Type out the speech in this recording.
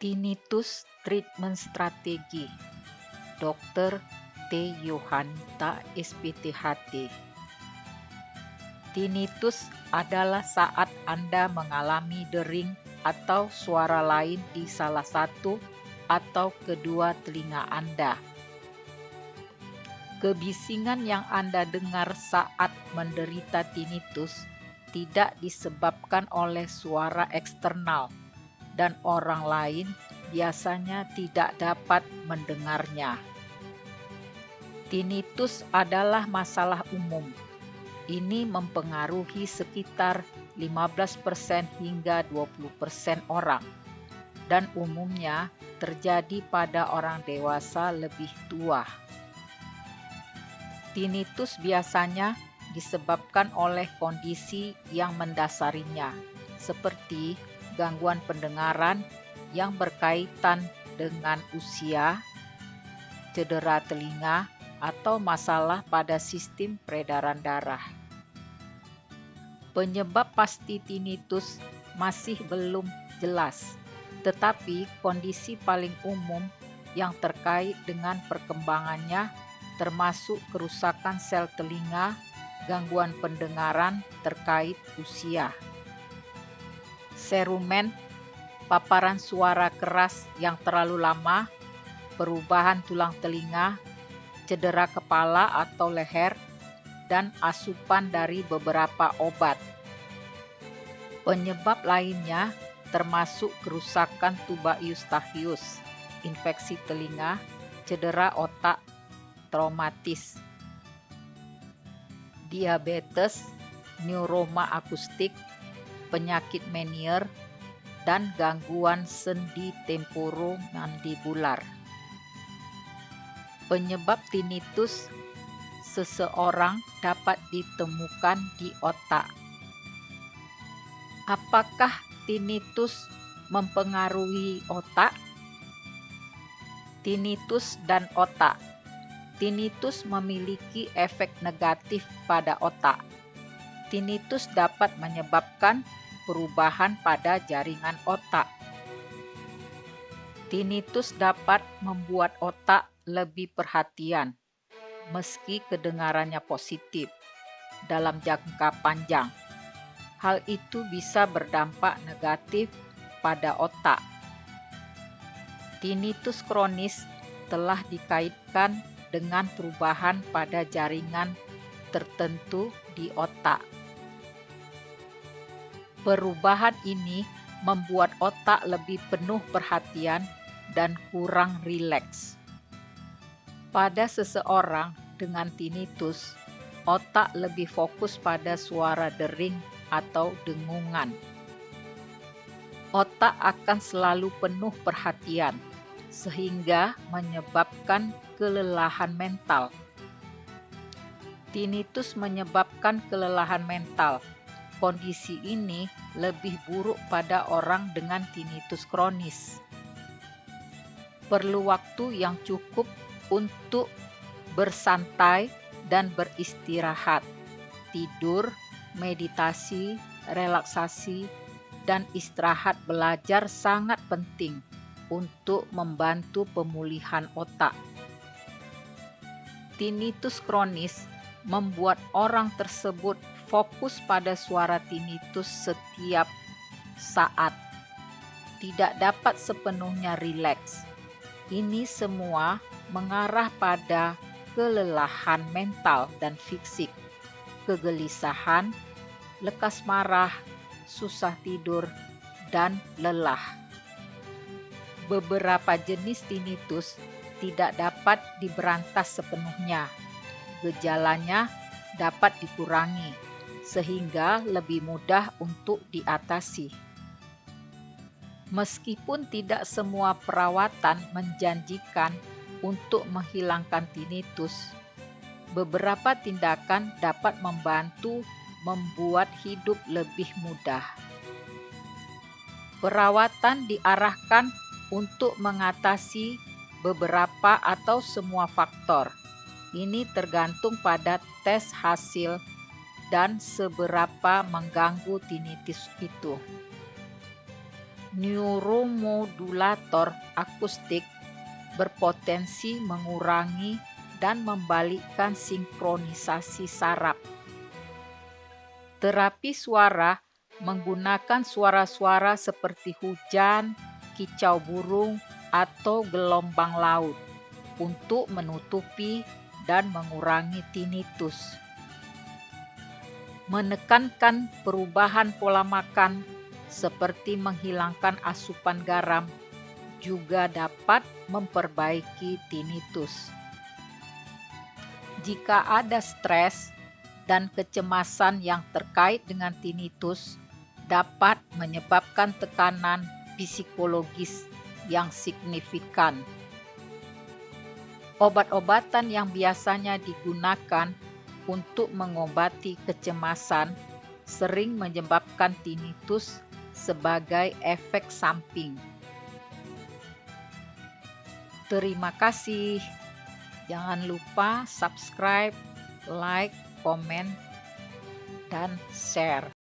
Tinnitus Treatment Strategi Dr. T. Yohanita, SPTHT. Tinnitus adalah saat Anda mengalami dering atau suara lain di salah satu atau kedua telinga Anda. Kebisingan yang Anda dengar saat menderita tinnitus tidak disebabkan oleh suara eksternal, dan orang lain biasanya tidak dapat mendengarnya. Tinnitus adalah masalah umum. Ini mempengaruhi sekitar 15% hingga 20% orang, dan umumnya terjadi pada orang dewasa lebih tua. Tinnitus biasanya disebabkan oleh kondisi yang mendasarinya, seperti gangguan pendengaran yang berkaitan dengan usia, cedera telinga, atau masalah pada sistem peredaran darah. Penyebab pasti tinnitus masih belum jelas, tetapi kondisi paling umum yang terkait dengan perkembangannya termasuk kerusakan sel telinga, gangguan pendengaran terkait usia, serumen, paparan suara keras yang terlalu lama, perubahan tulang telinga, cedera kepala atau leher, dan asupan dari beberapa obat. Penyebab lainnya termasuk kerusakan tuba eustachius, infeksi telinga, cedera otak traumatis, diabetes, neuroma akustik, penyakit Meniere, dan gangguan sendi temporomandibular. Penyebab tinnitus seseorang dapat ditemukan di otak. Apakah tinnitus mempengaruhi otak? Tinnitus dan otak. Tinnitus memiliki efek negatif pada otak. Tinnitus dapat menyebabkan perubahan pada jaringan otak. Tinnitus dapat membuat otak lebih perhatian, meski kedengarannya positif, dalam jangka panjang. Hal itu bisa berdampak negatif pada otak. Tinnitus kronis telah dikaitkan dengan perubahan pada jaringan tertentu di otak. Perubahan ini membuat otak lebih penuh perhatian dan kurang rileks. Pada seseorang dengan tinnitus, otak lebih fokus pada suara dering atau dengungan. Otak akan selalu penuh perhatian, sehingga menyebabkan kelelahan mental. Tinnitus menyebabkan kelelahan mental. Kondisi ini lebih buruk pada orang dengan tinnitus kronis. Perlu waktu yang cukup untuk bersantai dan beristirahat, tidur, meditasi, relaksasi, dan istirahat belajar sangat penting untuk membantu pemulihan otak. Tinnitus kronis membuat orang tersebut fokus pada suara tinnitus setiap saat, tidak dapat sepenuhnya rileks. Ini semua mengarah pada kelelahan mental dan fisik, kegelisahan, lekas marah, susah tidur, dan lelah. Beberapa jenis tinnitus tidak dapat diberantas sepenuhnya. Gejalanya dapat dikurangi, sehingga lebih mudah untuk diatasi. Meskipun tidak semua perawatan menjanjikan untuk menghilangkan tinnitus, beberapa tindakan dapat membantu membuat hidup lebih mudah. Perawatan diarahkan untuk mengatasi beberapa atau semua faktor. Ini tergantung pada tes hasil dan seberapa mengganggu tinnitus itu. Neuromodulator akustik berpotensi mengurangi dan membalikkan sinkronisasi saraf. Terapi suara menggunakan suara-suara seperti hujan, kicau burung, atau gelombang laut untuk menutupi dan mengurangi tinnitus. Menekankan perubahan pola makan seperti menghilangkan asupan garam juga dapat memperbaiki tinnitus. Jika ada stres dan kecemasan yang terkait dengan tinnitus, dapat menyebabkan tekanan psikologis yang signifikan. Obat-obatan yang biasanya digunakan untuk mengobati kecemasan sering menyebabkan tinnitus sebagai efek samping. Terima kasih. Jangan lupa subscribe, like, komen, dan share.